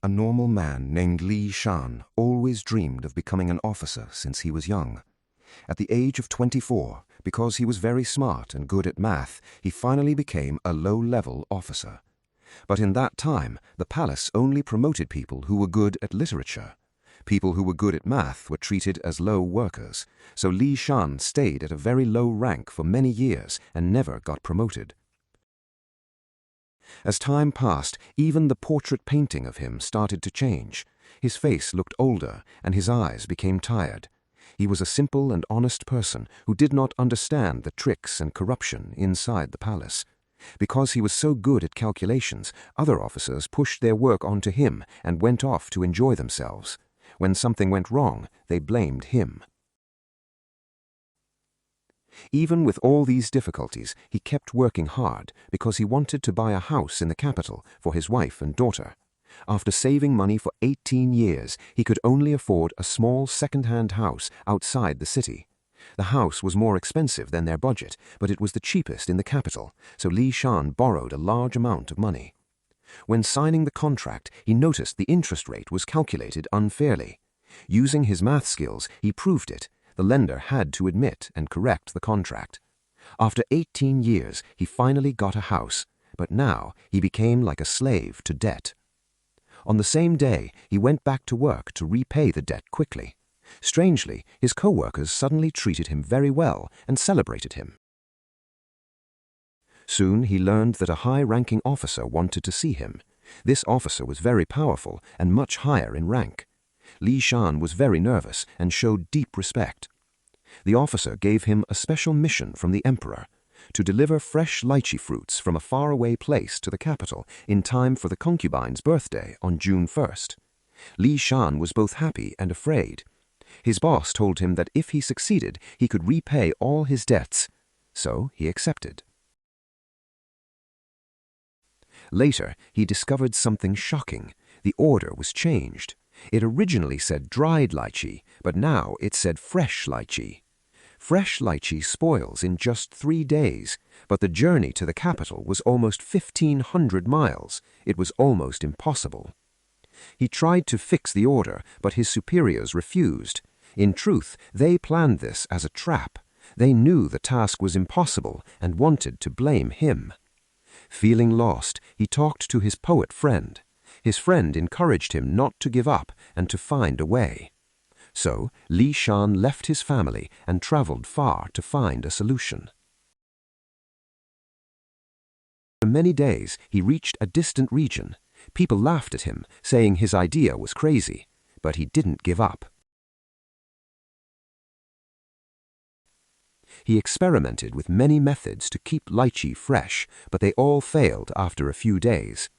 A normal man named Li Shan always dreamed of becoming an officer since he was young. At the age of 24, because he was very smart and good at math, he finally became a low-level officer. But in that time, the palace only promoted people who were good at literature. People who were good at math were treated as low workers, so Li Shan stayed at a very low rank for many years and never got promoted. As time passed, even the portrait painting of him started to change. His face looked older and his eyes became tired. He was a simple and honest person who did not understand the tricks and corruption inside the palace. Because he was so good at calculations, other officers pushed their work onto him and went off to enjoy themselves. When something went wrong, they blamed him. Even with all these difficulties, he kept working hard because he wanted to buy a house in the capital for his wife and daughter. After saving money for 18 years, he could only afford a small second-hand house outside the city. The house was more expensive than their budget, but it was the cheapest in the capital, so Li Shan borrowed a large amount of money. When signing the contract, he noticed the interest rate was calculated unfairly. Using his math skills, he proved it. The lender had to admit and correct the contract. After 18 years, he finally got a house, but now he became like a slave to debt. On the same day, he went back to work to repay the debt quickly. Strangely, his co-workers suddenly treated him very well and celebrated him. Soon he learned that a high-ranking officer wanted to see him. This officer was very powerful and much higher in rank. Li Shan was very nervous and showed deep respect. The officer gave him a special mission from the emperor, to deliver fresh lychee fruits from a faraway place to the capital in time for the concubine's birthday on June 1st. Li Shan was both happy and afraid. His boss told him that if he succeeded, he could repay all his debts, so he accepted. Later, he discovered something shocking. The order was changed. It originally said dried lychee, but now it said fresh lychee. Fresh lychee spoils in just 3 days, but the journey to the capital was almost 1,500 miles. It was almost impossible. He tried to fix the order, but his superiors refused. In truth, they planned this as a trap. They knew the task was impossible and wanted to blame him. Feeling lost, he talked to his poet friend. His friend encouraged him not to give up and to find a way. So, Li Shan left his family and traveled far to find a solution. For many days, he reached a distant region. People laughed at him, saying his idea was crazy, but he didn't give up. He experimented with many methods to keep lychee fresh, but they all failed after a few days.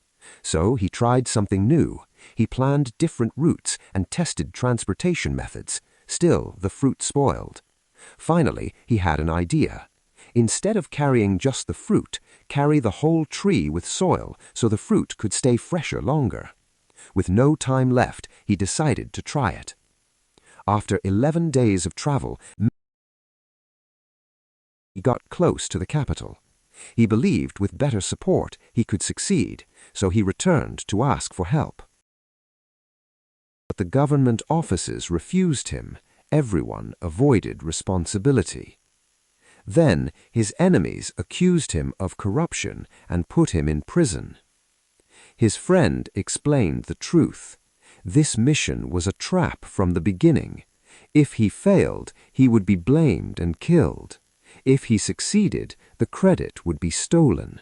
So he tried something new. He planned different routes and tested transportation methods. Still, the fruit spoiled. Finally, he had an idea. Instead of carrying just the fruit, carry the whole tree with soil so the fruit could stay fresher longer. With no time left, he decided to try it. After 11 days of travel, he got close to the capital. He believed with better support he could succeed, so he returned to ask for help. But the government offices refused him. Everyone avoided responsibility. Then his enemies accused him of corruption and put him in prison. His friend explained the truth. This mission was a trap from the beginning. If he failed, he would be blamed and killed. If he succeeded, the credit would be stolen.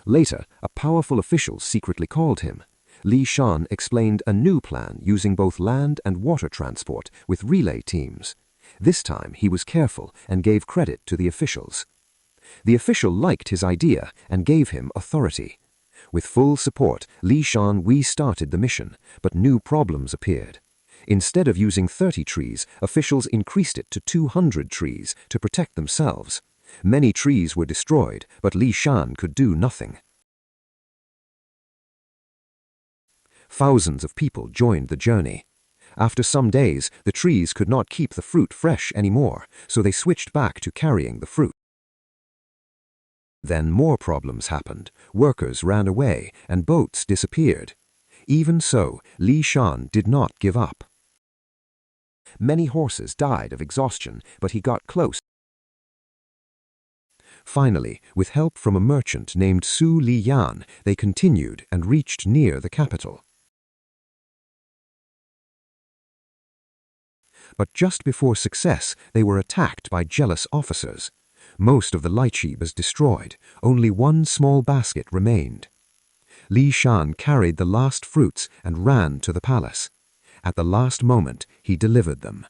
Later, a powerful official secretly called him. Li Shan explained a new plan using both land and water transport with relay teams. This time he was careful and gave credit to the officials. The official liked his idea and gave him authority. With full support, Li Shan restarted the mission, but new problems appeared. Instead of using 30 trees, officials increased it to 200 trees to protect themselves. Many trees were destroyed, but Li Shan could do nothing. Thousands of people joined the journey. After some days, the trees could not keep the fruit fresh anymore, so they switched back to carrying the fruit. Then more problems happened. Workers ran away and boats disappeared. Even so, Li Shan did not give up. Many horses died of exhaustion, but he got close. Finally, with help from a merchant named Su Liyan, they continued and reached near the capital. But just before success, they were attacked by jealous officers. Most of the lychee was destroyed. Only one small basket remained. Li Shan carried the last fruits and ran to the palace. At the last moment, he delivered them.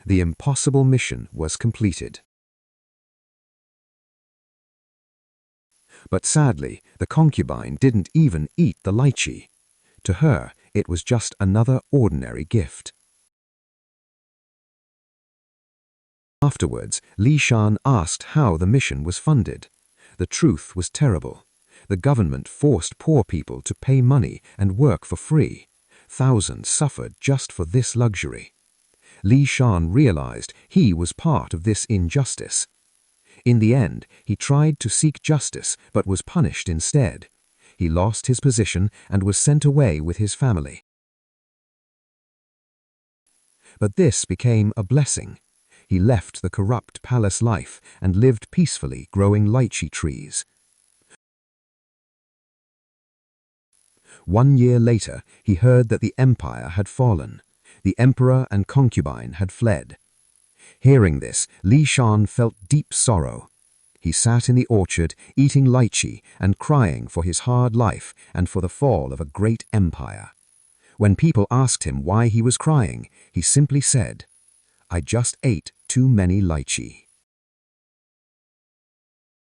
The impossible mission was completed. But sadly, the concubine didn't even eat the lychee. To her, it was just another ordinary gift. Afterwards, Li Shan asked how the mission was funded. The truth was terrible. The government forced poor people to pay money and work for free. Thousands suffered just for this luxury. Li Shan realized he was part of this injustice. In the end, he tried to seek justice but was punished instead. He lost his position and was sent away with his family. But this became a blessing. He left the corrupt palace life and lived peacefully growing lychee trees. 1 year later, he heard that the empire had fallen. The emperor and concubine had fled. Hearing this, Li Shan felt deep sorrow. He sat in the orchard, eating lychee and crying for his hard life and for the fall of a great empire. When people asked him why he was crying, he simply said, "I just ate too many lychee."